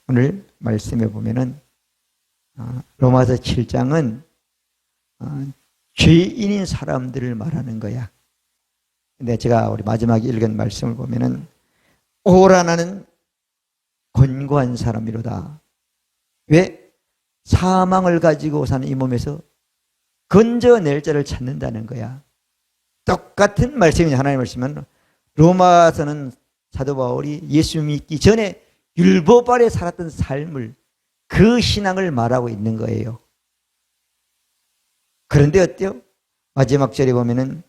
오늘 말씀해 보면은 로마서 7장은 죄인인 사람들을 말하는 거야. 근데 제가 우리 마지막에 읽은 말씀을 보면은 오라 나는 권고한 사람이로다. 왜? 사망을 가지고 사는 이 몸에서 건져낼 자를 찾는다는 거야. 똑같은 말씀이 하나님의 말씀은 로마서는 사도 바울이 예수 믿기 전에 율법 아래 살았던 삶을 그 신앙을 말하고 있는 거예요. 그런데 어때요? 마지막 절에 보면은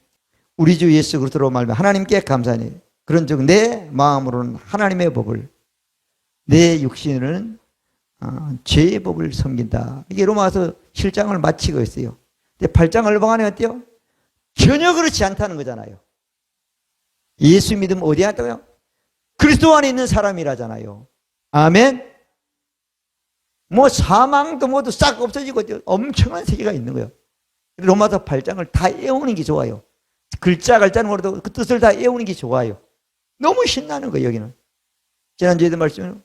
우리 주 예수 그리스도로 말하면 하나님께 감사하니 그런즉 내 마음으로는 하나님의 법을 내 육신으로는 죄의 법을 섬긴다. 이게 로마서 7장을 마치고 있어요. 근데 8장 얼방안에 어때요? 전혀 그렇지 않다는 거잖아요. 예수 믿음 어디에 있다고요? 그리스도 안에 있는 사람이라잖아요. 아멘. 뭐 사망도 모두 싹 없어지고 엄청난 세계가 있는 거예요. 로마서 8장을 다 외우는 게 좋아요. 글자는 모르도 그 뜻을 다 외우는 게 좋아요. 너무 신나는 거예요, 여기는. 지난주에도 말씀은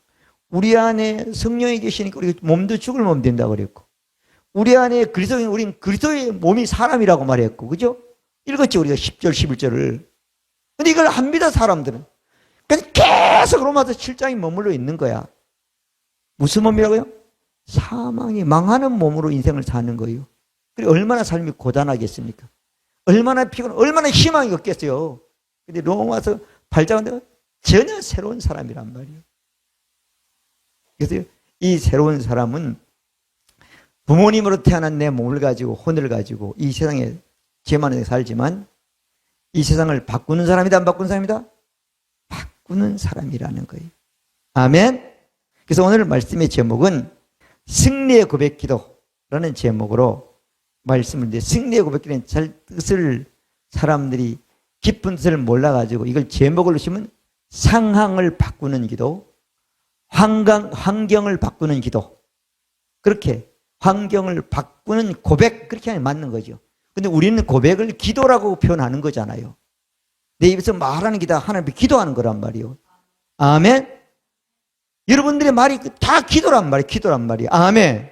우리 안에 성령이 계시니까 우리 몸도 죽을 몸 된다고 그랬고, 우리 안에 그리스도인, 우린 그리스도의 몸이 사람이라고 말했고, 그죠? 읽었죠, 우리가 10절, 11절을. 근데 이걸 합니다, 사람들은. 그냥 계속 로마서 7장이 머물러 있는 거야. 무슨 몸이라고요? 사망이 망하는 몸으로 인생을 사는 거예요. 그리고 얼마나 삶이 고단하겠습니까? 얼마나 얼마나 희망이 없겠어요. 근데 로마서 8장은 전혀 새로운 사람이란 말이에요. 그래서 이 새로운 사람은 부모님으로 태어난 내 몸을 가지고 혼을 가지고 이 세상에 죄만에 살지만 이 세상을 바꾸는 사람이다, 안 바꾸는 사람이다? 바꾸는 사람이라는 거예요. 아멘. 그래서 오늘 말씀의 제목은 승리의 고백 기도라는 제목으로 말씀을 드렸는데, 승리의 고백 기도는 잘 뜻을 사람들이 깊은 뜻을 몰라가지고 이걸 제목을 놓으시면 상황을 바꾸는 기도, 환경을 바꾸는 기도, 그렇게 환경을 바꾸는 고백, 그렇게 하면 맞는 거죠. 근데 우리는 고백을 기도라고 표현하는 거잖아요. 내 입에서 말하는 기도, 하나님께 기도하는 거란 말이에요. 아멘. 여러분들의 말이 다 기도란 말이에요. 기도란 말이에요. 아멘.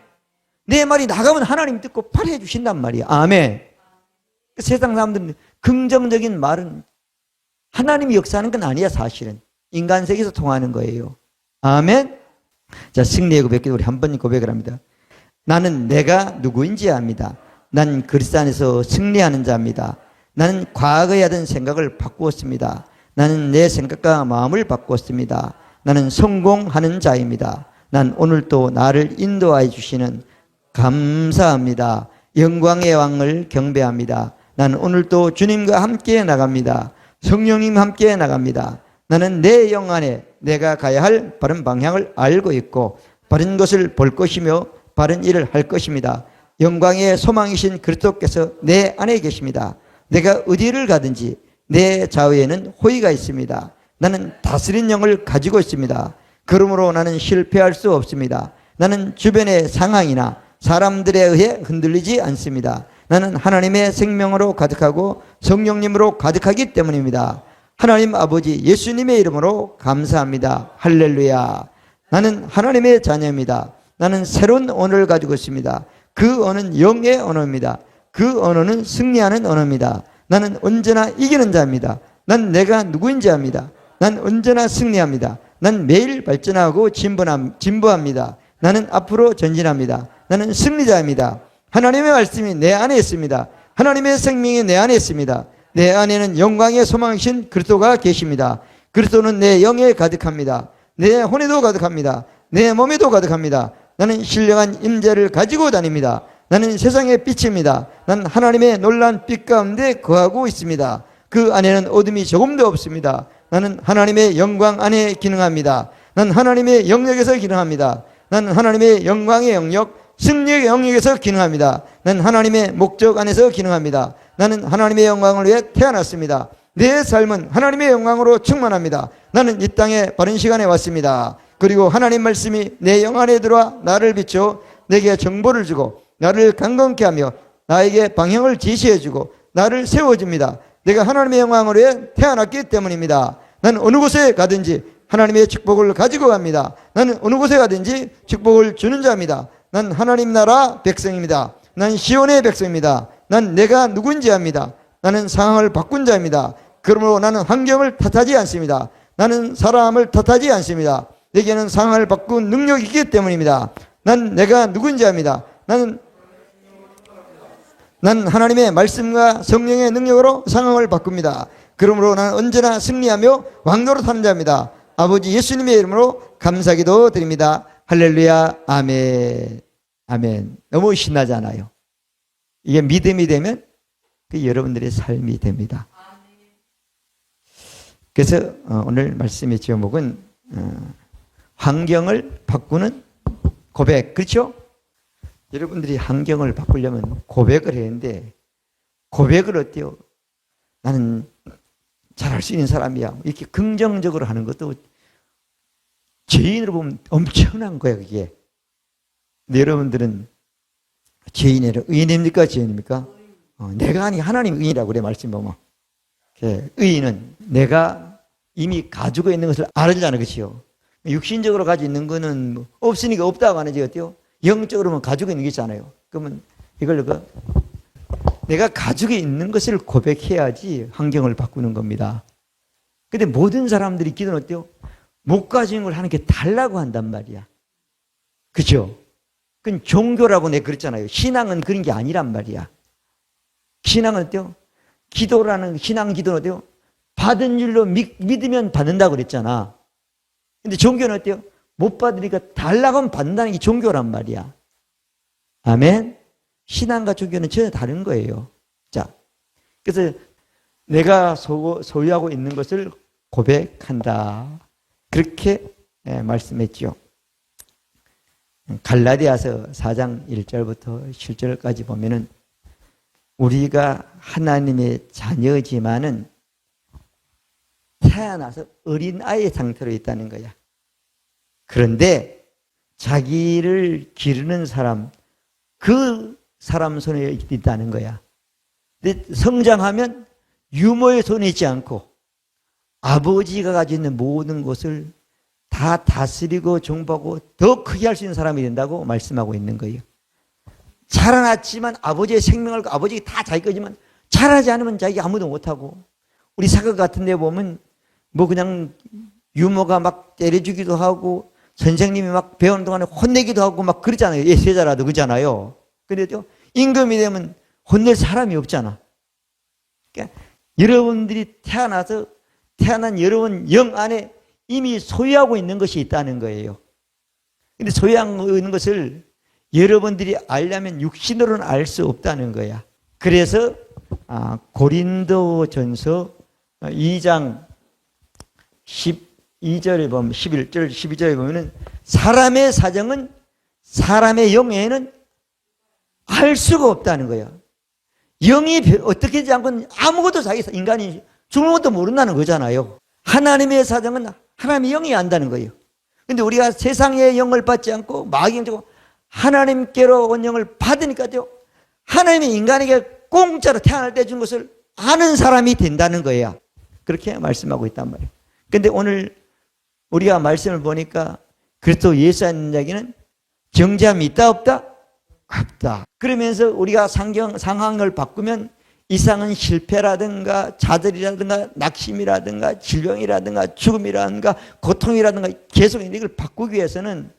내 말이 나가면 하나님 듣고 발해 주신단 말이에요. 아멘. 세상 사람들은 긍정적인 말은 하나님이 역사하는 건 아니야, 사실은. 인간 세계에서 통하는 거예요. 아멘. 자, 승리의 고백 기도 우리 한 번 고백을 합니다. 나는 내가 누구인지 압니다. 난 그리스도 안에서 승리하는 자입니다. 나는 과거에 하던 생각을 바꾸었습니다. 나는 내 생각과 마음을 바꾸었습니다. 나는 성공하는 자입니다. 난 오늘도 나를 인도하여 주시는 감사합니다. 영광의 왕을 경배합니다. 나는 오늘도 주님과 함께 나갑니다. 성령님 함께 나갑니다. 나는 내 영 안에 내가 가야 할 바른 방향을 알고 있고 바른 것을 볼 것이며 바른 일을 할 것입니다. 영광의 소망이신 그리스도께서 내 안에 계십니다. 내가 어디를 가든지 내 좌우에는 호의가 있습니다. 나는 다스린 영을 가지고 있습니다. 그러므로 나는 실패할 수 없습니다. 나는 주변의 상황이나 사람들에 의해 흔들리지 않습니다. 나는 하나님의 생명으로 가득하고 성령님으로 가득하기 때문입니다. 하나님 아버지 예수님의 이름으로 감사합니다. 할렐루야. 나는 하나님의 자녀입니다. 나는 새로운 언어를 가지고 있습니다. 그 언어는 영의 언어입니다. 그 언어는 승리하는 언어입니다. 나는 언제나 이기는 자입니다. 난 내가 누구인지 압니다. 난 언제나 승리합니다. 난 매일 발전하고 진보합니다. 나는 앞으로 전진합니다. 나는 승리자입니다. 하나님의 말씀이 내 안에 있습니다. 하나님의 생명이 내 안에 있습니다. 내 안에는 영광의 소망이신 그리스도가 계십니다. 그리스도는 내 영에 가득합니다. 내 혼에도 가득합니다. 내 몸에도 가득합니다. 나는 신령한 임재를 가지고 다닙니다. 나는 세상의 빛입니다. 나는 하나님의 놀라운 빛 가운데 거하고 있습니다. 그 안에는 어둠이 조금도 없습니다. 나는 하나님의 영광 안에 기능합니다. 나는 하나님의 영역에서 기능합니다. 나는 하나님의 영광의 영역, 승리의 영역에서 기능합니다. 나는 하나님의 목적 안에서 기능합니다. 나는 하나님의 영광을 위해 태어났습니다. 내 삶은 하나님의 영광으로 충만합니다. 나는 이 땅에 바른 시간에 왔습니다. 그리고 하나님 말씀이 내 영 안에 들어와 나를 비춰 내게 정보를 주고 나를 강건케 하며 나에게 방향을 지시해 주고 나를 세워줍니다. 내가 하나님의 영광으로 태어났기 때문입니다. 나는 어느 곳에 가든지 하나님의 축복을 가지고 갑니다. 나는 어느 곳에 가든지 축복을 주는 자입니다. 난 하나님 나라 백성입니다. 난 시온의 백성입니다. 난 내가 누군지 압니다. 나는 상황을 바꾼 자입니다. 그러므로 나는 환경을 탓하지 않습니다. 나는 사람을 탓하지 않습니다. 내게는 상황을 바꾼 능력이 있기 때문입니다. 난 내가 누군지 압니다. 난 하나님의 말씀과 성령의 능력으로 상황을 바꿉니다. 그러므로 나는 언제나 승리하며 왕노릇하는 자입니다. 아버지 예수님의 이름으로 감사기도 드립니다. 할렐루야. 아멘. 아멘. 너무 신나잖아요. 이게 믿음이 되면 그 여러분들의 삶이 됩니다. 그래서 오늘 말씀의 제목은 환경을 바꾸는 고백. 그렇죠? 여러분들이 환경을 바꾸려면 고백을 해야 하는데 고백을 어때요? 나는 잘할 수 있는 사람이야. 이렇게 긍정적으로 하는 것도 죄인으로 보면 엄청난 거야, 그게. 근데 여러분들은 죄인이라 의인입니까? 죄인입니까? 내가 아니 하나님 의인이라고 그래, 말씀 보면. 의인은 내가 이미 가지고 있는 것을 알잖아, 그렇죠? 육신적으로 가지고 있는 거는 뭐 없으니까 없다고 하는지 어때요? 영적으로만 가지고 있는 게 있잖아요. 그러면 이걸 내가 가지고 있는 것을 고백해야지 환경을 바꾸는 겁니다. 근데 모든 사람들이 기도는 어때요? 못 가진 걸 하는 게 달라고 한단 말이야. 그죠? 그건 종교라고 내가 그랬잖아요. 신앙은 그런 게 아니란 말이야. 신앙은 어때요? 기도라는 신앙 기도는 어때요? 받은 줄로 믿으면 받는다고 그랬잖아. 근데 종교는 어때요? 못 받으니까 달라고 하면 받는다는 게 종교란 말이야. 아멘? 신앙과 종교는 전혀 다른 거예요. 자, 그래서 내가 소유하고 있는 것을 고백한다. 그렇게 말씀했죠. 갈라디아서 4장 1절부터 7절까지 보면은 우리가 하나님의 자녀지만은 태어나서 어린아이의 상태로 있다는 거야. 그런데 자기를 기르는 사람, 그 사람 손에 있다는 거야. 근데 성장하면 유모의 손에 있지 않고 아버지가 가지고 있는 모든 것을 다 다스리고 정복하고 더 크게 할 수 있는 사람이 된다고 말씀하고 있는 거예요. 자라났지만 아버지의 생명을 아버지가 다 자기 거지만 자라지 않으면 자기가 아무도 못하고, 우리 사극 같은 데 보면 뭐 그냥 유모가 막 때려주기도 하고 선생님이 막 배우는 동안에 혼내기도 하고 막 그러잖아요. 예세자라도 그러잖아요. 그런데도 임금이 되면 혼낼 사람이 없잖아. 그러니까 여러분들이 태어난 여러분 영 안에 이미 소유하고 있는 것이 있다는 거예요. 근데 소유하고 있는 것을 여러분들이 알려면 육신으로는 알 수 없다는 거야. 그래서 고린도전서 2장 12절에 보면 11절 12절에 보면은 사람의 사정은 사람의 영에는 알 수가 없다는 거야. 영이 어떻게 되지 않고는 아무것도 자기 인간이 죽는 것도 모른다는 거잖아요. 하나님의 사정은 하나님의 영이 안다는 거예요. 근데 우리가 세상의 영을 받지 않고 마귀의 영적으로 하나님께로 온 영을 받으니까요, 하나님이 인간에게 공짜로 태어날 때 준 것을 아는 사람이 된다는 거예요. 그렇게 말씀하고 있단 말이에요. 근데 오늘 우리가 말씀을 보니까 그리스도 예수 하는 자에게는 정죄함이 있다 없다? 없다. 그러면서 우리가 상황을 바꾸면 이상은 실패라든가 좌절이라든가 낙심이라든가 질병이라든가 죽음이라든가 고통이라든가 계속 이걸 바꾸기 위해서는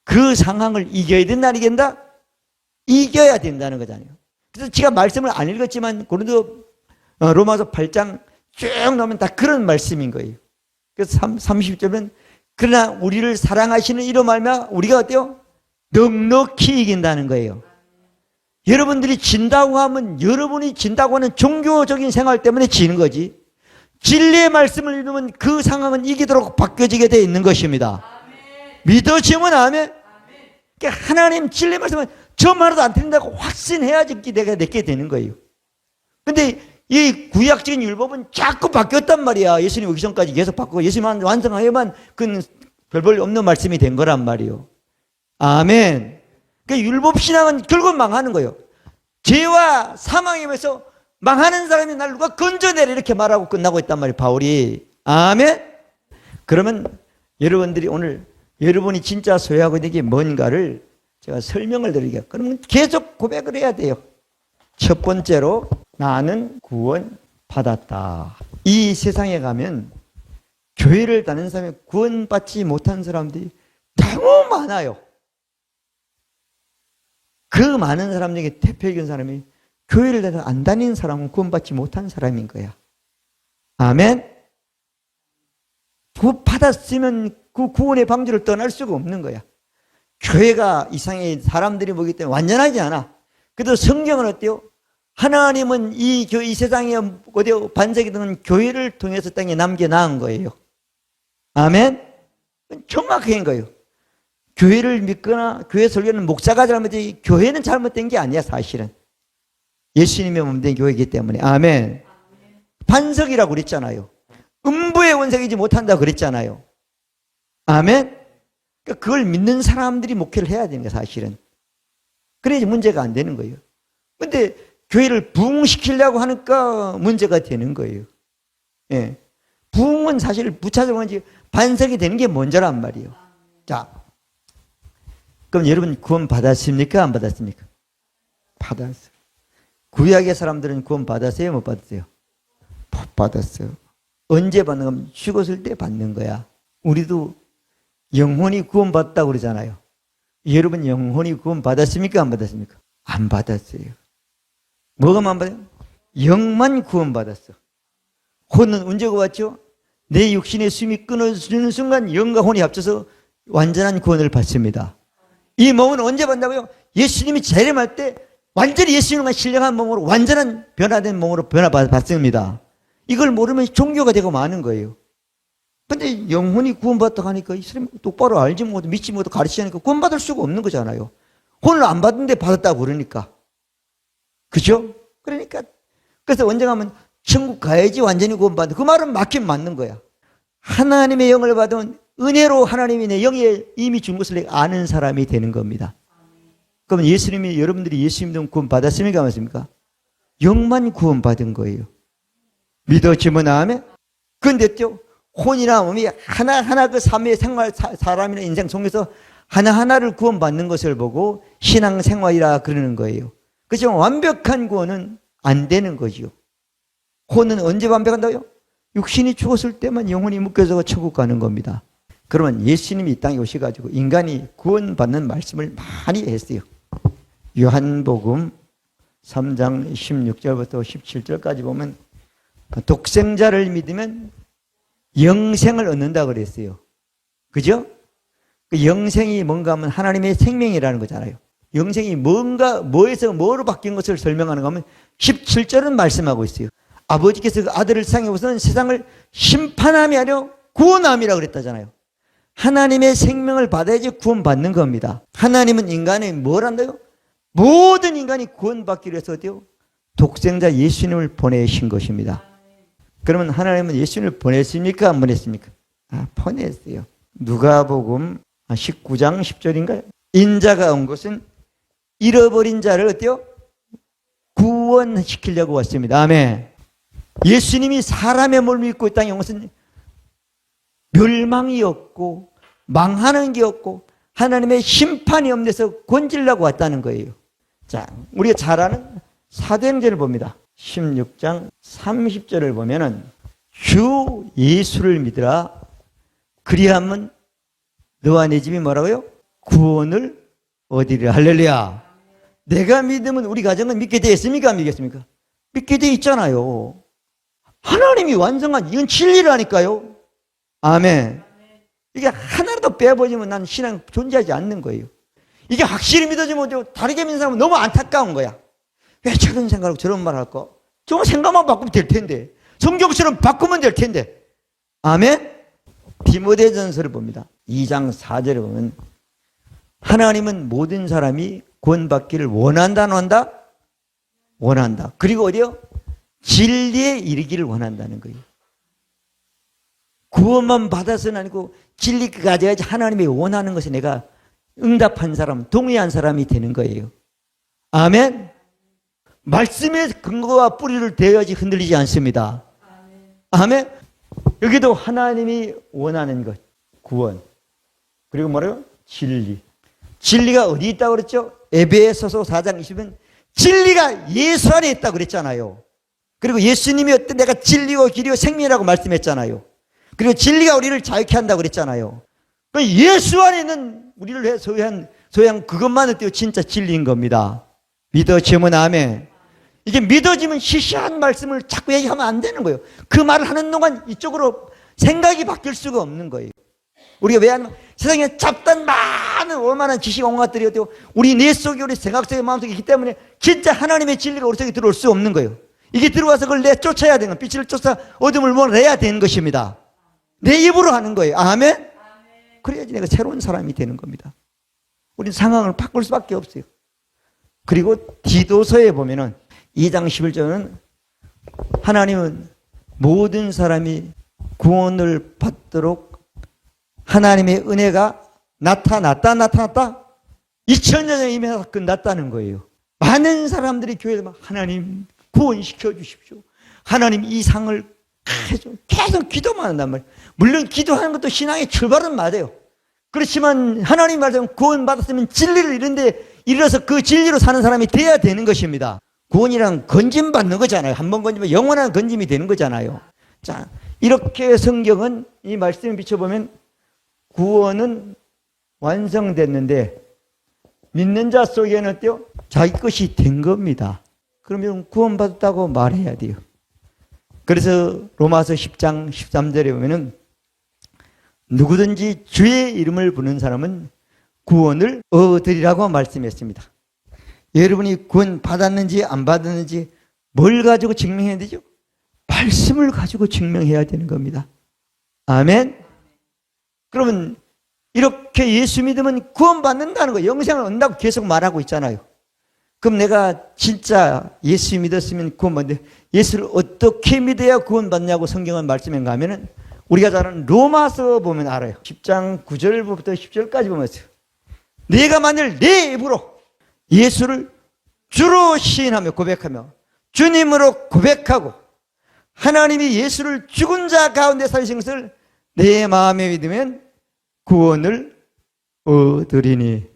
그 상황을 이겨야 된다는 게 이겨야 된다는 거잖아요. 그래서 제가 말씀을 안 읽었지만 고린도 로마서 8장 쭉 나오면 다 그런 말씀인 거예요. 그래서 30절은 그러나 우리를 사랑하시는 이로 말미암아 우리가 어때요? 넉넉히 이긴다는 거예요. 여러분들이 진다고 하면 여러분이 진다고 하는 종교적인 생활 때문에 지는 거지. 진리의 말씀을 읽으면 그 상황은 이기도록 바뀌어지게 되어 있는 것입니다. 믿어지면 아멘. 그러니까 하나님 진리의 말씀은 저 말도 안 틀린다고 확신해야지 내가 내게 되는 거예요. 근데 이 구약적인 율법은 자꾸 바뀌었단 말이야. 예수님 오기 전까지 계속 바꾸고 예수님만 완성하여만 그건 별 볼 없는 말씀이 된 거란 말이에요. 아멘. 그러니까 율법 신앙은 결국 망하는 거예요. 죄와 사망에 의해서 망하는 사람이 날 누가 건져내라 이렇게 말하고 끝나고 있단 말이에요, 바울이. 아멘. 그러면 여러분들이 오늘 여러분이 진짜 소유하고 있는 게 뭔가를 제가 설명을 드리게요. 그러면 계속 고백을 해야 돼요. 첫 번째로 나는 구원 받았다. 이 세상에 가면 교회를 다니는 사람이 구원받지 못한 사람들이 너무 많아요. 그 많은 사람 중에 대표적인 사람이 교회를 안 다니는 사람은 구원받지 못한 사람인 거야. 아멘? 구원 받았으면 그 구원의 방주를 떠날 수가 없는 거야. 교회가 이상하게 사람들이 보기 때문에 완전하지 않아. 그래도 성경은 어때요? 하나님은 이 세상에 어디요? 반석이 되는 교회를 통해서 땅에 남겨놓은 거예요. 아멘? 정확한 거예요. 교회를 믿거나 교회 설교는 목사가 잘못된, 교회는 잘못된 게 아니야, 사실은. 예수님의 몸된 교회이기 때문에. 아멘. 반석이라고 그랬잖아요. 음부의 원석이지 못한다고 그랬잖아요. 아멘. 그걸 믿는 사람들이 목회를 해야 되는 거예요, 사실은. 그래야지 문제가 안 되는 거예요. 근데 교회를 부흥시키려고 하니까 문제가 되는 거예요. 예. 부흥은 사실 부차적으로 반석이 되는 게 먼저란 말이에요. 자, 그럼 여러분 구원 받았습니까? 안 받았습니까? 받았어요. 구약의 사람들은 구원 받았어요? 못 받았어요? 못 받았어요. 언제 받는 거면 죽었을 때 받는 거야. 우리도 영혼이 구원 받았다고 그러잖아요. 여러분 영혼이 구원 받았습니까? 안 받았습니까? 안 받았어요. 뭐가 안 받아요? 영만 구원 받았어. 혼은 언제 구원받죠? 내 육신의 숨이 끊어지는 순간 영과 혼이 합쳐서 완전한 구원을 받습니다. 이 몸은 언제 받는다고요? 예수님이 재림할 때 완전히 예수님과 신령한 몸으로 완전한 변화된 몸으로 변화받습니다. 이걸 모르면 종교가 되고 마는 거예요. 근데 영혼이 구원받았다고 하니까 이 사람이 똑바로 알지 못하고 믿지 못하고 가르치지 않으니까 구원받을 수가 없는 거잖아요. 혼을 안 받는데 받았다고 그러니까. 그죠? 그러니까 그래서 언제 가면 천국 가야지 완전히 구원받는, 그 말은 맞긴 맞는 거야. 하나님의 영을 받으면 은혜로 하나님이 내 영에 이미 준 것을 내가 아는 사람이 되는 겁니다. 그러면 예수님이, 여러분들이 예수님 구원 받았습니까? 안 받습니까? 영만 구원 받은 거예요. 믿어지면 아멘? 그런데 또 혼이나 몸이 하나하나 그 삶의 생활, 사람이나 인생 속에서 하나하나를 구원받는 것을 보고 신앙생활이라 그러는 거예요. 그렇지만 완벽한 구원은 안 되는 거죠. 혼은 언제 완벽한다고요? 육신이 죽었을 때만 영혼이 묶여서 천국 가는 겁니다. 그러면 예수님이 이 땅에 오셔가지고 인간이 구원받는 말씀을 많이 했어요. 요한복음 3장 16절부터 17절까지 보면 독생자를 믿으면 영생을 얻는다고 그랬어요. 그죠? 그 영생이 뭔가 하면 하나님의 생명이라는 거잖아요. 영생이 뭔가, 뭐에서 뭐로 바뀐 것을 설명하는 거 하면 17절은 말씀하고 있어요. 아버지께서 그 아들을 세상에 오셔서 세상을 심판함이 아니라 구원함이라고 그랬다잖아요. 하나님의 생명을 받아야지 구원받는 겁니다. 하나님은 인간이 뭘 한다요? 모든 인간이 구원받기 위해서 어때요? 독생자 예수님을 보내신 것입니다. 그러면 하나님은 예수님을 보냈습니까? 안 보냈습니까? 보냈어요. 누가복음 19장 10절인가요? 인자가 온 것은 잃어버린 자를 어때요? 구원시키려고 왔습니다. 아멘. 예수님이 사람의 몸을 입고 이 땅에 온 것은 멸망이 없고 망하는 게 없고 하나님의 심판이 없는 데서 건지려고 왔다는 거예요. 자, 우리가 잘 아는 사도행전을 봅니다. 16장 30절을 보면은 주 예수를 믿으라. 그리하면 너와 네 집이 뭐라고요? 구원을 얻으리라. 할렐루야. 내가 믿으면 우리 가정은 믿게 되어 있습니까? 안 믿겠습니까? 믿게 되어 있잖아요. 하나님이 완성한, 이건 진리라니까요. 아멘. 이게 하나라도 빼버리면 난 신앙 존재하지 않는 거예요. 이게 확실히 믿어지면 다르게 믿는 사람은 너무 안타까운 거야. 왜 저런 생각을 저런 말 할까? 저 생각만 바꾸면 될 텐데. 성경처럼 바꾸면 될 텐데. 아멘. 디모데전서를 봅니다. 2장 4절에 보면 하나님은 모든 사람이 구원받기를 원한다, 안 원한다? 원한다. 그리고 어디요? 진리에 이르기를 원한다는 거예요. 구원만 받아서는 아니고 진리까지 가져야지 하나님이 원하는 것에 내가 응답한 사람, 동의한 사람이 되는 거예요. 아멘. 말씀의 근거와 뿌리를 대야지 흔들리지 않습니다. 아멘. 여기도 하나님이 원하는 것, 구원. 그리고 뭐래요? 진리. 진리가 어디 있다고 그랬죠? 에베소서 4장 20은 진리가 예수 안에 있다고 그랬잖아요. 그리고 예수님이 어떤 내가 진리고 길이고 생명이라고 말씀했잖아요. 그리고 진리가 우리를 자유케 한다고 그랬잖아요. 예수 안에 있는 우리를 소유한 그것만 어때요? 진짜 진리인 겁니다. 믿어지면 아멘. 이게 믿어지면 시시한 말씀을 자꾸 얘기하면 안 되는 거예요. 그 말을 하는 동안 이쪽으로 생각이 바뀔 수가 없는 거예요. 우리가 왜 하냐면 세상에 잡단 많은 오만한 지식 온갖들이 어때요? 우리 뇌 속에 우리 생각 속에 마음 속에 있기 때문에 진짜 하나님의 진리가 우리 속에 들어올 수 없는 거예요. 이게 들어와서 그걸 내쫓아야 되는 거예요. 빛을 쫓아 어둠을 몰아내야 되는 것입니다. 내 입으로 하는 거예요. 아멘? 그래야지 내가 새로운 사람이 되는 겁니다. 우리는 상황을 바꿀 수밖에 없어요. 그리고 디도서에 보면은 2장 11절은 하나님은 모든 사람이 구원을 받도록 하나님의 은혜가 나타났다 2000년 전에 이미 끝났다는 거예요. 많은 사람들이 교회에 하나님 구원시켜 주십시오. 하나님 이 상을 계속 기도만 한단 말이에요. 물론 기도하는 것도 신앙의 출발은 맞아요. 그렇지만 하나님 말씀 구원받았으면 진리를 이뤄서 그 진리로 사는 사람이 돼야 되는 것입니다. 구원이란 건짐받는 거잖아요. 한 번 건지면 영원한 건짐이 되는 거잖아요. 자, 이렇게 성경은 이 말씀을 비춰보면 구원은 완성됐는데 믿는 자 속에는 어때요? 자기 것이 된 겁니다. 그러면 구원받았다고 말해야 돼요. 그래서 로마서 10장 13절에 보면은 누구든지 주의 이름을 부르는 사람은 구원을 얻으리라고 말씀했습니다. 여러분이 구원 받았는지 안 받았는지 뭘 가지고 증명해야 되죠? 말씀을 가지고 증명해야 되는 겁니다. 아멘? 그러면 이렇게 예수 믿으면 구원받는다는 거예요. 영생을 얻는다고 계속 말하고 있잖아요. 그럼 내가 진짜 예수 믿었으면 구원받는데 예수를 어떻게 믿어야 구원받냐고 성경은 말씀에 가면은 우리가 잘 아는 로마서 보면 알아요. 10장 9절부터 10절까지 보면 내가 만일 내 입으로 예수를 주로 시인하며 고백하며 주님으로 고백하고 하나님이 예수를 죽은 자 가운데 살리신 것을 내 마음에 믿으면 구원을 얻으리니.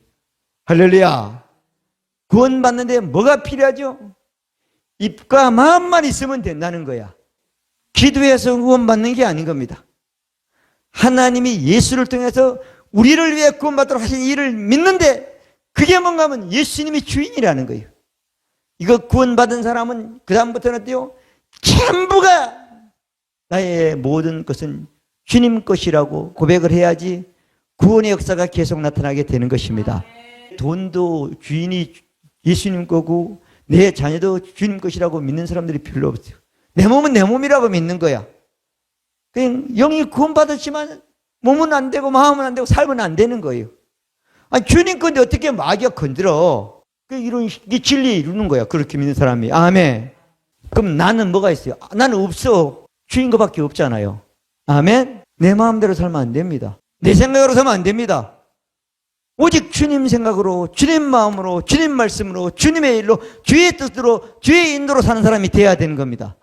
할렐루야. 구원받는데 뭐가 필요하죠? 입과 마음만 있으면 된다는 거야. 기도해서 구원받는 게 아닌 겁니다. 하나님이 예수를 통해서 우리를 위해 구원받도록 하신 일을 믿는데 그게 뭔가 하면 예수님이 주인이라는 거예요. 이거 구원받은 사람은 그 다음부터는 어때요? 전부가 나의 모든 것은 주님 것이라고 고백을 해야지 구원의 역사가 계속 나타나게 되는 것입니다. 돈도 주인이 예수님 거고 내 자녀도 주님 것이라고 믿는 사람들이 별로 없어요. 내 몸은 내 몸이라고 믿는 거야. 그냥 영이 구원받았지만 몸은 안 되고 마음은 안 되고 삶은 안 되는 거예요. 아니, 주님 건데 어떻게 마귀가 건드려? 이런 게 진리에 이루는 거야. 그렇게 믿는 사람이. 아멘. 그럼 나는 뭐가 있어요? 나는 없어. 주인 거밖에 없잖아요. 아멘. 내 마음대로 살면 안 됩니다. 내 생각으로 살면 안 됩니다. 오직 주님 생각으로, 주님 마음으로, 주님 말씀으로, 주님의 일로, 주의 뜻으로, 주의 인도로 사는 사람이 돼야 되는 겁니다.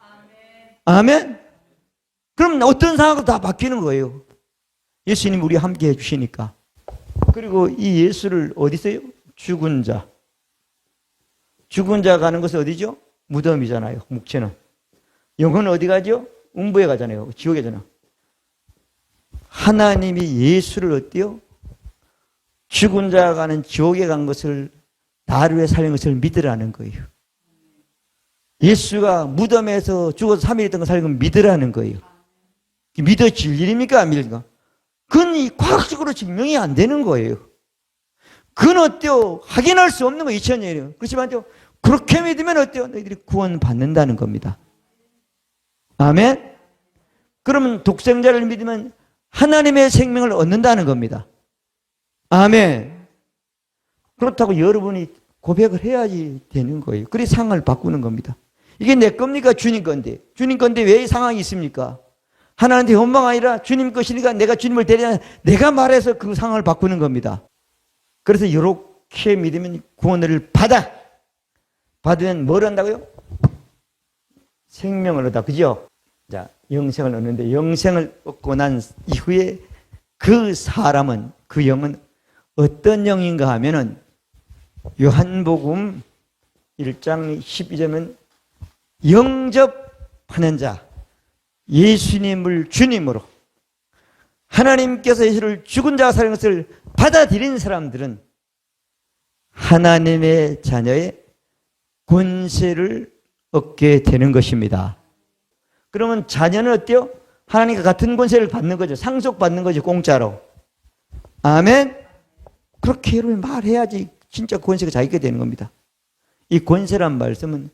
아멘. 그럼 어떤 상황으로 다 바뀌는 거예요. 예수님 우리 함께 해주시니까. 그리고 이 예수를 어디서요? 죽은 자. 죽은 자 가는 것은 어디죠? 무덤이잖아요. 묵체는. 영혼은 어디 가죠? 음부에 가잖아요. 지옥에 가잖아요. 하나님이 예수를 어때요? 죽은 자가 가는 지옥에 간 것을 나를 위해 살린 것을 믿으라는 거예요. 예수가 무덤에서 죽어서 3일 있던 걸 살린 걸 믿으라는 거예요. 믿어질 일입니까? 안 믿을까? 그건 과학적으로 증명이 안 되는 거예요. 그건 어때요? 확인할 수 없는 거 2000년이에요. 그렇지만 그렇게 믿으면 어때요? 너희들이 구원 받는다는 겁니다. 아멘? 그러면 독생자를 믿으면 하나님의 생명을 얻는다는 겁니다. 아멘. 그렇다고 여러분이 고백을 해야지 되는 거예요. 그래 상황을 바꾸는 겁니다. 이게 내 겁니까? 주님 건데. 주님 건데 왜 이 상황이 있습니까? 하나님한테 원망 아니라 주님 것이니까 내가 주님을 대리하는 내가 말해서 그 상황을 바꾸는 겁니다. 그래서 이렇게 믿으면 구원을 받으면 뭘 한다고요? 생명을 얻다. 그죠? 자, 영생을 얻는데 영생을 얻고 난 이후에 그 사람은, 그 영은 어떤 영인가 하면은 요한복음 1장 12절은 영접하는 자, 예수님을 주님으로 하나님께서 예수를 죽은 자가 살린 것을 받아들인 사람들은 하나님의 자녀의 권세를 얻게 되는 것입니다. 그러면 자녀는 어때요? 하나님과 같은 권세를 받는 거죠. 상속받는 거죠. 공짜로. 아멘? 그렇게 여러분 말해야지 진짜 권세가 자기가 되는 겁니다. 이 권세란 말씀은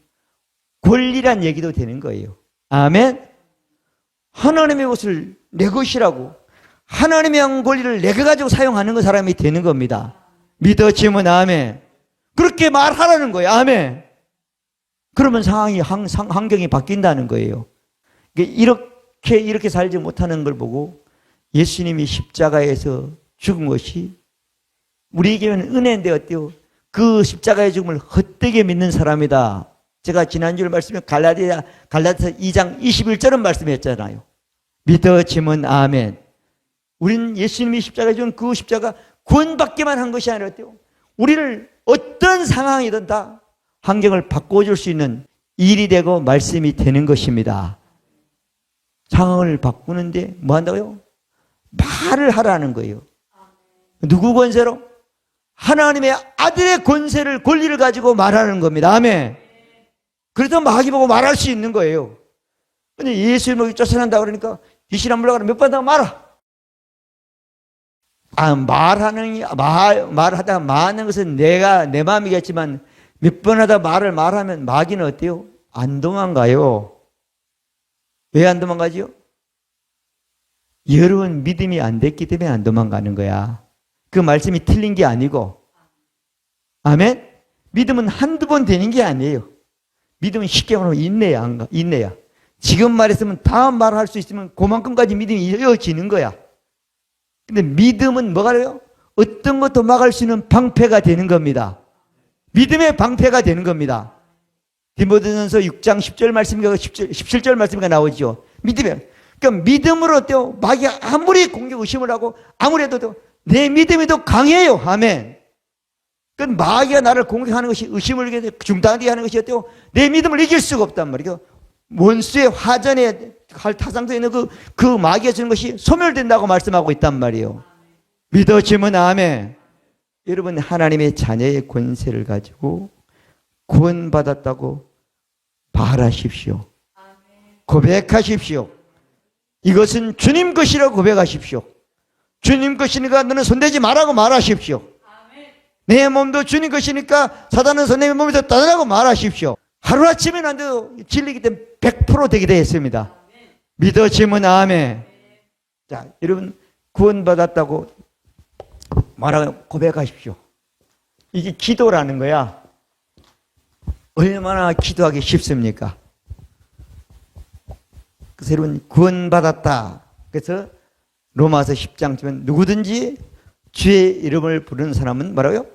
권리란 얘기도 되는 거예요. 아멘? 하나님의 것을 내 것이라고 하나님의 한 권리를 내가 가지고 사용하는 그 사람이 되는 겁니다. 믿어지면 아멘. 그렇게 말하라는 거예요. 아멘. 그러면 상황이, 환경이 바뀐다는 거예요. 이렇게 살지 못하는 걸 보고 예수님이 십자가에서 죽은 것이 우리에게는 은혜인데 어때요? 그 십자가의 죽음을 헛되게 믿는 사람이다. 제가 지난주에 말씀에 갈라디아서 2장 21절은 말씀했잖아요. 믿어지면 아멘. 우리는 예수님이 십자가에 죽은 그 십자가 구원받기만 한 것이 아니라 어때요? 우리를 어떤 상황이든 다 환경을 바꿔줄 수 있는 일이 되고 말씀이 되는 것입니다. 상황을 바꾸는데 뭐 한다고요? 말을 하라는 거예요. 누구 권세로? 하나님의 아들의 권세를, 권리를 가지고 말하는 겁니다. 아멘. 그래서 마귀 보고 말할 수 있는 거예요. 근데 예수님을 쫓아낸다 그러니까 귀신 안 물러가라 몇 번 더 말아. 말하다 많은 것은 내 마음이겠지만 몇 번 하다 말하면 마귀는 어때요? 안 도망가요. 왜 안 도망가지요? 여러분 믿음이 안 됐기 때문에 안 도망가는 거야. 그 말씀이 틀린 게 아니고. 아멘? 믿음은 한두 번 되는 게 아니에요. 믿음은 쉽게 말하면 인내야. 지금 말했으면 다음 말을 할 수 있으면 그만큼까지 믿음이 이어지는 거야. 근데 믿음은 뭐가 돼요? 어떤 것도 막을 수 있는 방패가 되는 겁니다. 믿음의 방패가 되는 겁니다. 디모데전서 6장 10절 말씀인가 17절 말씀인가 나오죠. 그러니까 믿음으로 어때요? 마귀 아무리 공격 의심을 하고 아무래도 내 믿음이 더 강해요. 아멘. 그 마귀가 나를 공격하는 것이 의심을 중단하게 하는 것이 어때요? 내 믿음을 이길 수가 없단 말이에요. 원수의 화전에 타상도에 있는 그 마귀가 주는 것이 소멸된다고 말씀하고 있단 말이에요. 믿어지면 아멘. 여러분 하나님의 자녀의 권세를 가지고 구원받았다고 말하십시오. 고백하십시오. 이것은 주님 것이라고 고백하십시오. 주님 것이니까 너는 손대지 말라고 말하십시오. 내 몸도 주님 것이니까 사단은 내 몸에서 떠나라고 말하십시오. 하루아침에는 안 돼도 진리기 때문에 100% 되게 되어 있습니다. 믿어지면 아멘. 자, 여러분 구원받았다고 말하고 고백하십시오. 이게 기도라는 거야. 얼마나 기도하기 쉽습니까? 그래서 여러분 구원받았다. 그래서 로마서 10장 보면 누구든지 주의 이름을 부르는 사람은 뭐라고요?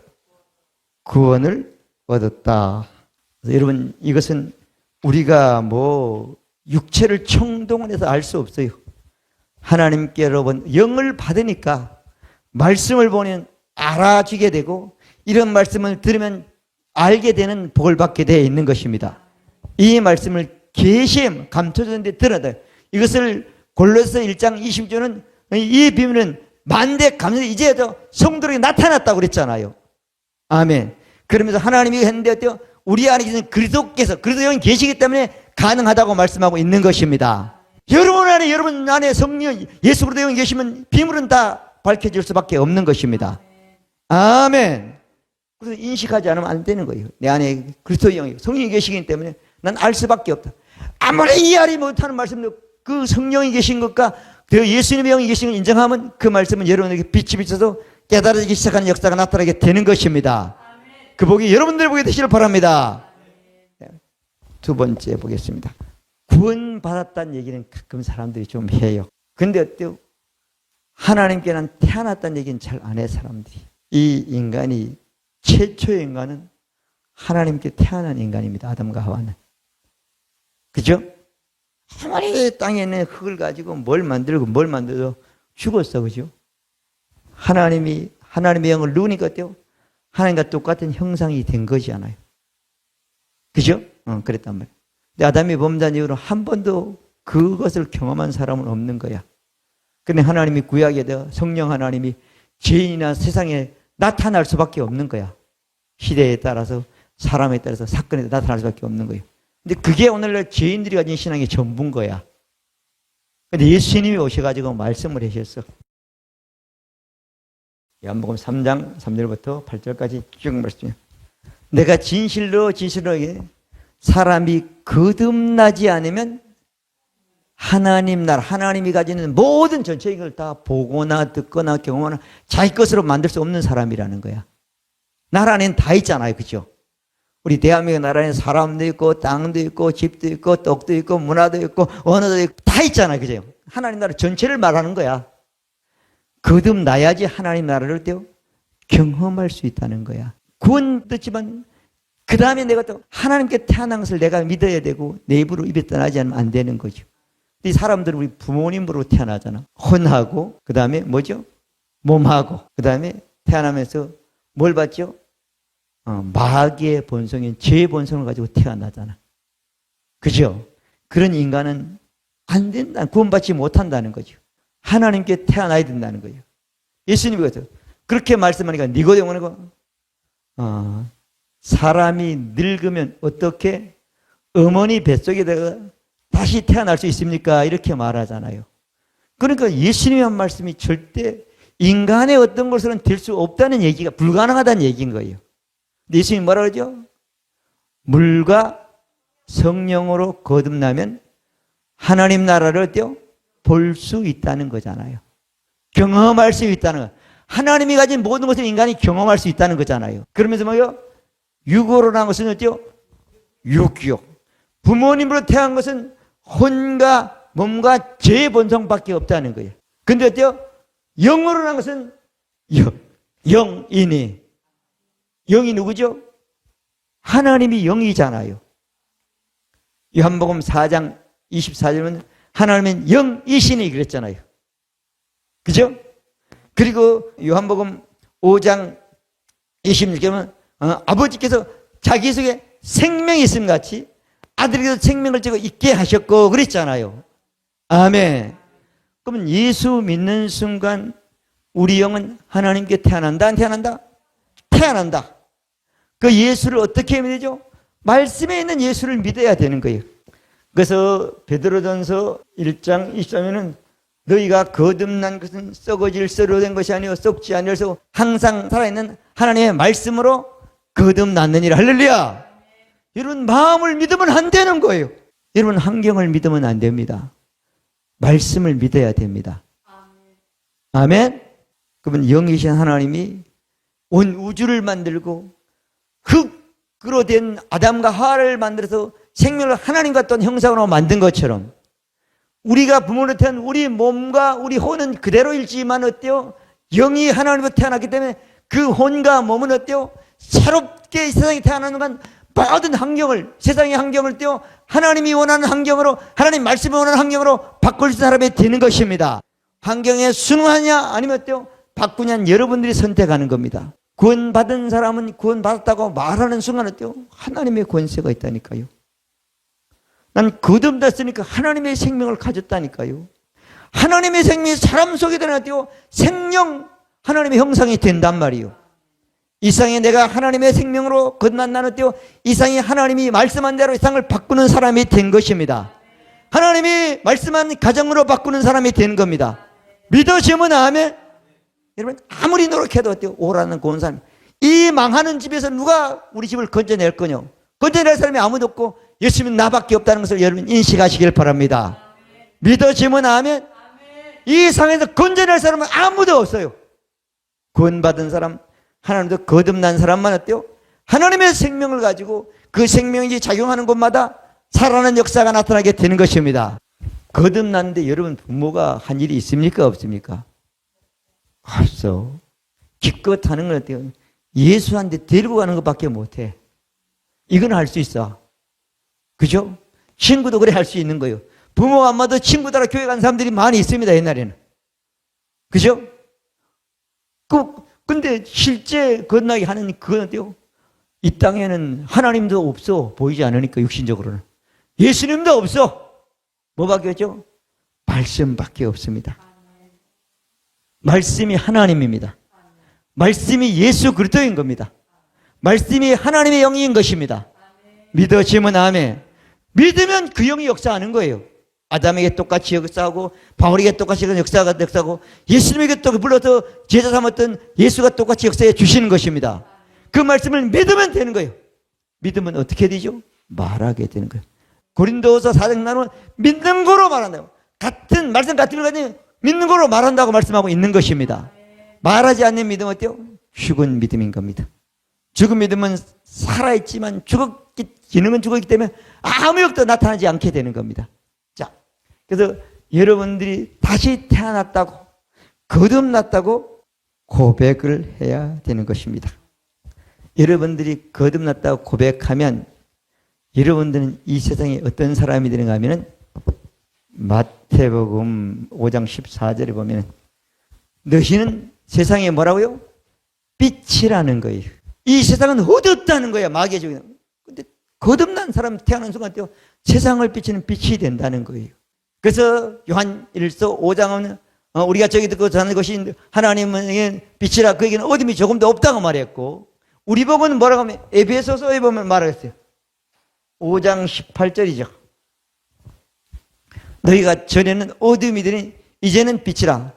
구원을 얻었다. 그래서 여러분 이것은 우리가 육체를 총동원해서 알 수 없어요. 하나님께 여러분 영을 받으니까 말씀을 보면 알아지게 되고 이런 말씀을 들으면 알게 되는 복을 받게 되어 있는 것입니다. 이 말씀을 계시함 감춰졌는데 들어야 돼. 이것을 골로새 1장 20절은 이 비밀은 만대 감사 이제 성도에게 나타났다고 그랬잖아요. 아멘. 그러면서 하나님이 했는데 어때요? 우리 안에 계신 그리스도께서 그리스도 영이 계시기 때문에 가능하다고 말씀하고 있는 것입니다. 여러분 안에 성령 예수 그리스도 영이 계시면 비밀은 다 밝혀질 수밖에 없는 것입니다. 아멘. 그래서 인식하지 않으면 안 되는 거예요. 내 안에 그리스도 영이 성령이 계시기 때문에 난 알 수밖에 없다. 아무리 이해하지 못하는 말씀도 그 성령이 계신 것과 예수님의 영이 계신 걸 인정하면 그 말씀은 여러분에게 빛이 비쳐서 깨달아지기 시작하는 역사가 나타나게 되는 것입니다. 그 복이 여러분들 보게 되시길 바랍니다. 두 번째 보겠습니다. 구원받았다는 얘기는 가끔 사람들이 좀 해요. 근데 어때요? 하나님께 난 태어났다는 얘기는 잘 안 해 사람들이. 이 인간이 최초의 인간은 하나님께 태어난 인간입니다. 아담과 하와는. 그죠? 아무리 땅에 있는 흙을 가지고 뭘 만들고 뭘 만들어도 죽었어. 그죠? 하나님의 영을 누우니까 어때요? 하나님과 똑같은 형상이 된 것이잖아요. 그죠? 그랬단 말이에요. 근데 아담이 범죄한 이후로 한 번도 그것을 경험한 사람은 없는 거야. 근데 하나님이 구약에 대해 성령 하나님이 죄인이나 세상에 나타날 수밖에 없는 거야. 시대에 따라서 사람에 따라서 사건에 나타날 수밖에 없는 거예요. 근데 그게 오늘날 죄인들이 가진 신앙의 전부인 거야. 근데 예수님이 오셔가지고 말씀을 하셨어. 요한복음 3장 3절부터 8절까지 쭉 말씀해요. 내가 진실로 사람이 거듭나지 않으면 하나님 나라, 하나님이 가지는 모든 전체적인 걸 다 보거나 듣거나 경험하나 자기 것으로 만들 수 없는 사람이라는 거야. 나라 안에는 다 있잖아요. 그죠? 우리 대한민국 나라에는 사람도 있고 땅도 있고 집도 있고 떡도 있고 문화도 있고 언어도 있고 다 있잖아요. 그죠? 하나님 나라 전체를 말하는 거야. 거듭나야지 하나님 나라를 경험할 수 있다는 거야. 구원 듣지만 그 다음에 내가 또 하나님께 태어난 것을 내가 믿어야 되고 내 입으로 입에 떠나지 않으면 안 되는 거죠. 이 사람들은 우리 부모님으로 태어나잖아. 혼하고 그 다음에 뭐죠? 몸하고 그 다음에 태어나면서 뭘 받죠? 마귀의 본성인 죄의 본성을 가지고 태어나잖아. 그죠? 그런 인간은 안 된다. 구원받지 못한다는 거죠. 하나님께 태어나야 된다는 거예요. 예수님이 그렇게 말씀하니까 니고데모는 사람이 늙으면 어떻게 어머니 뱃속에다가 다시 태어날 수 있습니까? 이렇게 말하잖아요. 그러니까 예수님의 한 말씀이 절대 인간의 어떤 것으로는 될 수 없다는 얘기가 불가능하다는 얘기인 거예요. 근데 예수님이 뭐라 그러죠? 물과 성령으로 거듭나면 하나님 나라를 어때요? 볼 수 있다는 거잖아요. 경험할 수 있다는 거. 하나님이 가진 모든 것을 인간이 경험할 수 있다는 거잖아요. 그러면서 뭐요? 육으로 난 것은 어때요? 육육. 부모님으로 태어난 것은 혼과 몸과 죄의 본성밖에 없다는 거예요. 근데 어때요? 영으로 난 것은 영이니. 영이 누구죠? 하나님이 영이잖아요. 요한복음 4장 24절은 하나님은 영이시니 그랬잖아요. 그죠? 그리고 요한복음 5장 26절은 아버지께서 자기 속에 생명이 있음 같이 아들에게서 생명을 주고 있게 하셨고 그랬잖아요. 아멘. 그러면 예수 믿는 순간 우리 영은 하나님께 태어난다 안 태어난다? 태어난다. 그 예수를 어떻게 믿죠? 말씀에 있는 예수를 믿어야 되는 거예요. 그래서 베드로전서 1장 20절에는 너희가 거듭난 것은 썩어질 쇠로 된 것이 아니요 썩지 아니어서 항상 살아있는 하나님의 말씀으로 거듭났느니라. 할렐루야. 여러분 마음을 믿으면 안 되는 거예요. 여러분 환경을 믿으면 안 됩니다. 말씀을 믿어야 됩니다. 아멘. 그러면 영이신 하나님이 온 우주를 만들고 흙으로 된 아담과 하와를 만들어서 생명을 하나님과 같은 형상으로 만든 것처럼 우리가 부모로 태어난 우리 몸과 우리 혼은 그대로일지만 어때요? 영이 하나님으로 태어났기 때문에 그 혼과 몸은 어때요? 새롭게 세상에 태어나는 건 모든 환경을 세상의 환경을 떼어 하나님이 원하는 환경으로 하나님 말씀이 원하는 환경으로 바꿀 수 있는 사람이 되는 것입니다. 환경에 순응하냐 아니면 어때요? 바꾸냐는 여러분들이 선택하는 겁니다. 구원받은 사람은 구원받았다고 말하는 순간 어때요? 하나님의 권세가 있다니까요. 난 거듭났으니까 하나님의 생명을 가졌다니까요. 하나님의 생명이 사람 속에 들어가요. 생명 하나님의 형상이 된단 말이에요. 이 세상에 내가 하나님의 생명으로 거듭난다는 때요. 이 세상에 하나님이 말씀한 대로 이 세상을 바꾸는 사람이 된 것입니다. 하나님이 말씀한 가정으로 바꾸는 사람이 된 겁니다. 믿어지면 아멘. 여러분 아무리 노력해도 어때요? 오라는 고운 사람. 이 망하는 집에서 누가 우리 집을 건져낼 거냐? 건져낼 사람이 아무도 없고 예수님은 나밖에 없다는 것을 여러분 인식하시길 바랍니다. 믿어지면 아멘. 이 상에서 건져낼 사람은 아무도 없어요. 구원받은 사람, 하나님도 거듭난 사람만 어때요? 하나님의 생명을 가지고 그 생명이 작용하는 곳마다 살아나는 역사가 나타나게 되는 것입니다. 거듭났는데 여러분 부모가 한 일이 있습니까? 없습니까? 없어. 기껏 하는 건 어때요? 예수한테 데리고 가는 것밖에 못해. 이건 할 수 있어. 그죠? 친구도 그래 할 수 있는 거예요. 부모 엄마도 친구 따라 교회 간 사람들이 많이 있습니다. 옛날에는. 그죠? 근데 실제 건너게 하는 그건데요. 이 땅에는 하나님도 없어. 보이지 않으니까 육신적으로는. 예수님도 없어. 뭐밖에 없죠? 말씀밖에 없습니다. 말씀이 하나님입니다. 말씀이 예수 그리스도인 겁니다. 말씀이 하나님의 영인 것입니다. 믿어지면 아멘. 믿으면 그 영이 역사하는 거예요. 아담에게 똑같이 역사하고 바울에게 똑같이 역사하고 예수님에게 또 불러서 제자 삼았던 예수가 똑같이 역사해 주시는 것입니다. 그 말씀을 믿으면 되는 거예요. 믿으면 어떻게 되죠? 말하게 되는 거예요. 고린도서 4장 나누면 믿는 거로 말한다고. 같은 말씀 같은 걸 가지고 믿는 거로 말한다고 말씀하고 있는 것입니다. 말하지 않는 믿음은 어때요? 죽은 믿음인 겁니다. 죽은 믿음은 살아있지만 기능은 죽었기 때문에 아무 역도 나타나지 않게 되는 겁니다. 자, 그래서 여러분들이 다시 태어났다고, 거듭났다고 고백을 해야 되는 것입니다. 여러분들이 거듭났다고 고백하면 여러분들은 이 세상에 어떤 사람이 되는가 하면 마태복음 5장 14절에 보면 너희는 세상에 뭐라고요? 빛이라는 거예요. 이 세상은 어둡다는 거야. 마귀의 적이. 근데 거듭난 사람 태어난 순간 때 세상을 비치는 빛이 된다는 거예요. 그래서 요한일서 5장은 우리가 저기 듣고 전하는 것이 하나님의 빛이라 그에게는 어둠이 조금도 없다고 말했고 우리 복음은 뭐라고 하면 에베소서에 보면 말했어요. 5장 18절이죠. 너희가 전에는 어둠이더니 이제는 빛이라.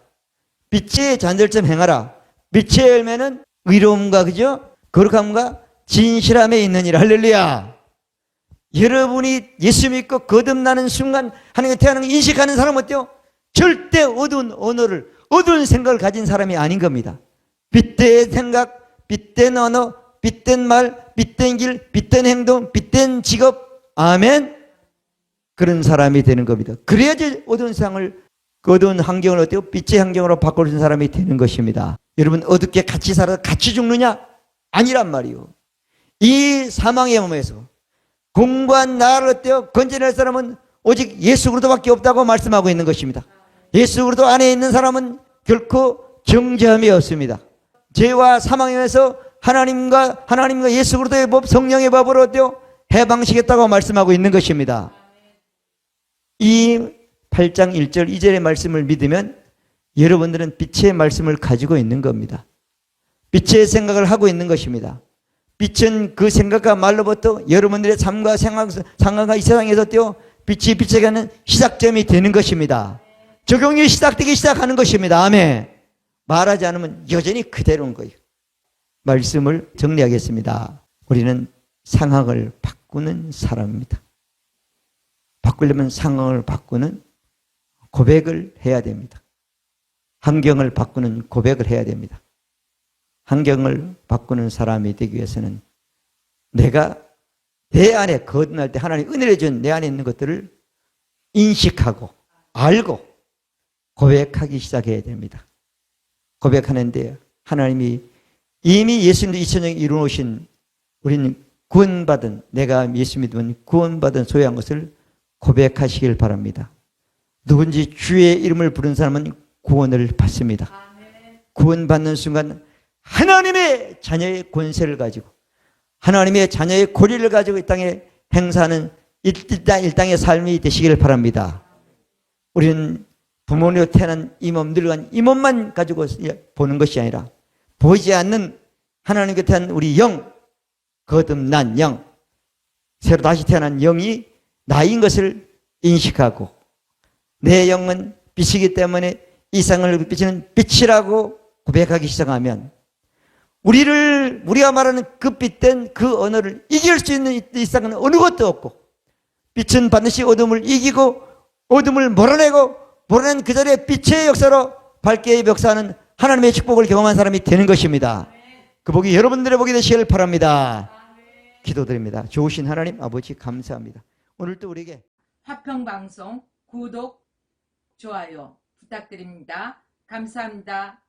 빛의 잔들점 행하라. 빛의 열매는 의로움과 그죠? 거룩함과 진실함에 있느니라. 할렐루야. 여러분이 예수 믿고 거듭나는 순간 하나님께 태어나는 걸 인식하는 사람은 어때요? 절대 어두운 언어를, 어두운 생각을 가진 사람이 아닌 겁니다. 빛된 생각, 빛된 언어, 빛된 말, 빛된 길, 빛된 행동, 빛된 직업. 아멘. 그런 사람이 되는 겁니다. 그래야지 어두운 세상을, 그 어두운 환경을 어때요? 빛의 환경으로 바꿔주는 사람이 되는 것입니다. 여러분 어둡게 같이 살아서 같이 죽느냐? 아니란 말이요. 이 사망의 몸에서 공부한 나를 어때요? 건져낼 사람은 오직 예수 그리스도밖에 없다고 말씀하고 있는 것입니다. 예수 그리스도 안에 있는 사람은 결코 정죄함이 없습니다. 죄와 사망의 몸에서 하나님과 예수 그리스도의 법, 성령의 법으로 어때요? 해방시켰다고 말씀하고 있는 것입니다. 이 8장 1절 2절의 말씀을 믿으면 여러분들은 빛의 말씀을 가지고 있는 겁니다. 빛의 생각을 하고 있는 것입니다. 빛은 그 생각과 말로부터 여러분들의 삶과 상황과 이 세상에서 띄어 빛이 비춰가는 시작점이 되는 것입니다. 적용이 시작되기 시작하는 것입니다. 아멘. 말하지 않으면 여전히 그대로인 거예요. 말씀을 정리하겠습니다. 우리는 상황을 바꾸는 사람입니다. 바꾸려면 상황을 바꾸는 고백을 해야 됩니다. 환경을 바꾸는 고백을 해야 됩니다. 환경을 바꾸는 사람이 되기 위해서는 내가 내 안에 거듭날 때 하나님 은혜를 준 내 안에 있는 것들을 인식하고 알고 고백하기 시작해야 됩니다. 고백하는데 하나님이 이미 예수님도 2000년 이루어오신 우리는 구원받은, 내가 예수 믿으면 구원받은 소유한 것을 고백하시길 바랍니다. 누군지 주의 이름을 부른 사람은 구원을 받습니다. 구원받는 순간 하나님의 자녀의 권세를 가지고 하나님의 자녀의 권리를 가지고 이 땅에 행사하는 일당의 삶이 되시길 바랍니다. 우리는 부모님으로 태어난 이 몸, 늙어간 이 몸만 가지고 보는 것이 아니라 보이지 않는 하나님께 태어난 우리 영, 거듭난 영, 새로 다시 태어난 영이 나인 것을 인식하고 내 영은 빛이기 때문에 이 세상을 비치는 빛이라고 고백하기 시작하면 우리가 말하는 그 빛된 그 언어를 이길 수 있는 이 세상은 어느 것도 없고 빛은 반드시 어둠을 이기고 어둠을 몰아내고 몰아낸 그 자리에 빛의 역사로 밝게 역사하는 하나님의 축복을 경험한 사람이 되는 것입니다. 그 복이 여러분들의 복이 되시길 바랍니다. 기도드립니다. 좋으신 하나님 아버지 감사합니다. 오늘도 우리에게 화평방송 구독, 좋아요 부탁드립니다. 감사합니다.